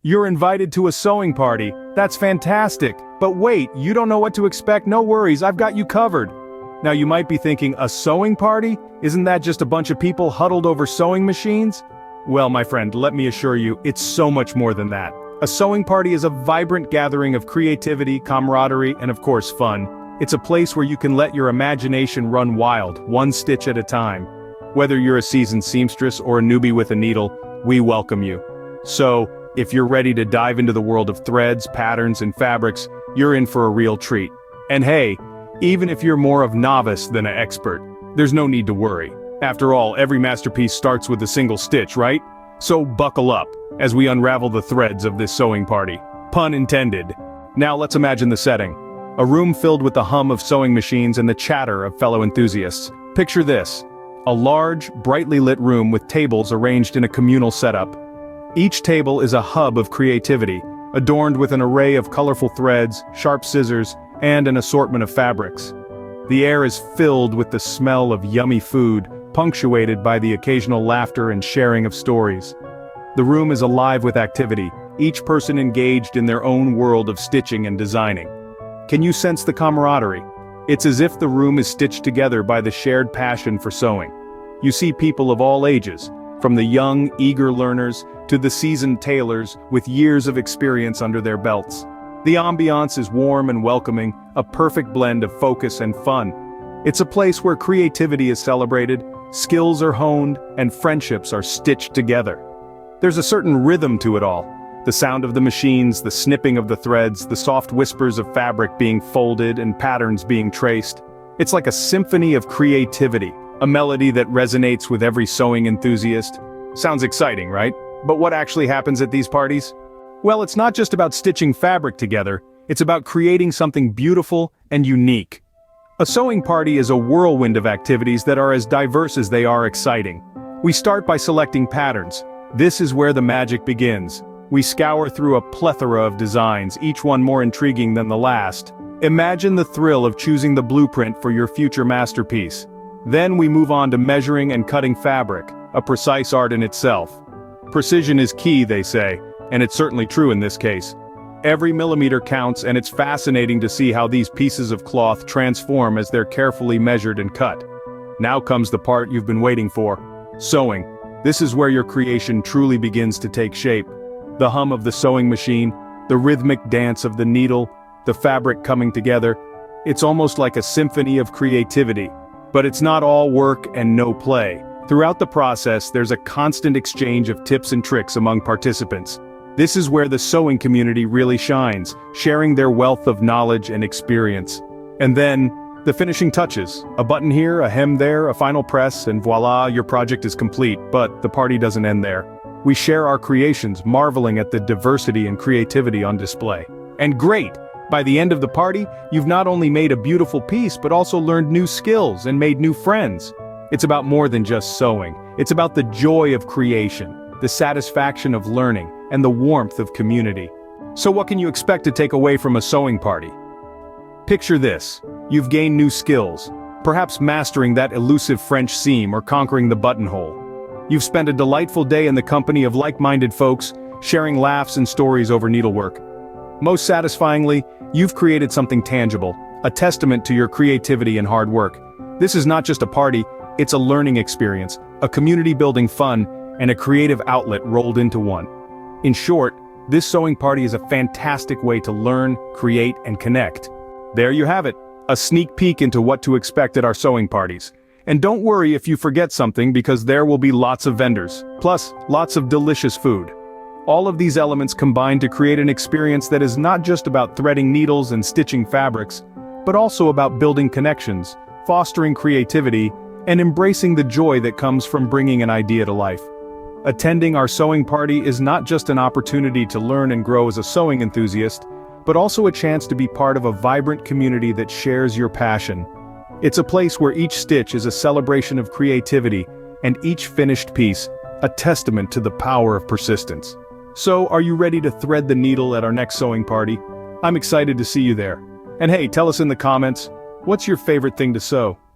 You're invited to a sewing party. That's fantastic. But wait, you don't know what to expect? No worries, I've got you covered. Now you might be thinking, a sewing party? Isn't that just a bunch of people huddled over sewing machines? Well, my friend, let me assure you, it's so much more than that. A sewing party is a vibrant gathering of creativity, camaraderie, and of course fun. It's a place where you can let your imagination run wild, one stitch at a time. Whether you're a seasoned seamstress or a newbie with a needle, we welcome you. So, if you're ready to dive into the world of threads, patterns, and fabrics, you're in for a real treat. And hey, even if you're more of novice than an expert, there's no need to worry. After all, every masterpiece starts with a single stitch, right? So buckle up, as we unravel the threads of this sewing party. Pun intended. Now let's imagine the setting. A room filled with the hum of sewing machines and the chatter of fellow enthusiasts. Picture this. A large, brightly lit room with tables arranged in a communal setup. Each table is a hub of creativity, adorned with an array of colorful threads, sharp scissors, and an assortment of fabrics. The air is filled with the smell of yummy food, punctuated by the occasional laughter and sharing of stories. The room is alive with activity, each person engaged in their own world of stitching and designing. Can you sense the camaraderie? It's as if the room is stitched together by the shared passion for sewing. You see people of all ages, from the young, eager learners to the seasoned tailors with years of experience under their belts. The ambiance is warm and welcoming, a perfect blend of focus and fun. It's a place where creativity is celebrated, skills are honed, and friendships are stitched together. There's a certain rhythm to it all. The sound of the machines, the snipping of the threads, the soft whispers of fabric being folded and patterns being traced. It's like a symphony of creativity, a melody that resonates with every sewing enthusiast. Sounds exciting, right? But what actually happens at these parties? Well, it's not just about stitching fabric together, it's about creating something beautiful and unique. A sewing party is a whirlwind of activities that are as diverse as they are exciting. We start by selecting patterns. This is where the magic begins. We scour through a plethora of designs, each one more intriguing than the last. Imagine the thrill of choosing the blueprint for your future masterpiece. Then we move on to measuring and cutting fabric, a precise art in itself. Precision is key, they say, and it's certainly true in this case. Every millimeter counts, and it's fascinating to see how these pieces of cloth transform as they're carefully measured and cut. Now comes the part you've been waiting for. Sewing. This is where your creation truly begins to take shape. The hum of the sewing machine, the rhythmic dance of the needle, the fabric coming together. It's almost like a symphony of creativity. But it's not all work and no play. Throughout the process, there's a constant exchange of tips and tricks among participants. This is where the sewing community really shines, sharing their wealth of knowledge and experience. And then, the finishing touches. A button here, a hem there, a final press, and voila, your project is complete. But the party doesn't end there. We share our creations, marveling at the diversity and creativity on display. And great! By the end of the party, you've not only made a beautiful piece but also learned new skills and made new friends. It's about more than just sewing. It's about the joy of creation, the satisfaction of learning, and the warmth of community. So what can you expect to take away from a sewing party? Picture this. You've gained new skills, perhaps mastering that elusive French seam or conquering the buttonhole. You've spent a delightful day in the company of like-minded folks, sharing laughs and stories over needlework. Most satisfyingly, you've created something tangible, a testament to your creativity and hard work. This is not just a party, it's a learning experience, a community-building fun, and a creative outlet rolled into one. In short, this sewing party is a fantastic way to learn, create, and connect. There you have it, a sneak peek into what to expect at our sewing parties. And don't worry if you forget something, because there will be lots of vendors, plus lots of delicious food. All of these elements combine to create an experience that is not just about threading needles and stitching fabrics, but also about building connections, fostering creativity, and embracing the joy that comes from bringing an idea to life. Attending our sewing party is not just an opportunity to learn and grow as a sewing enthusiast, but also a chance to be part of a vibrant community that shares your passion. It's a place where each stitch is a celebration of creativity, and each finished piece, a testament to the power of persistence. So, are you ready to thread the needle at our next sewing party? I'm excited to see you there. And hey, tell us in the comments, what's your favorite thing to sew?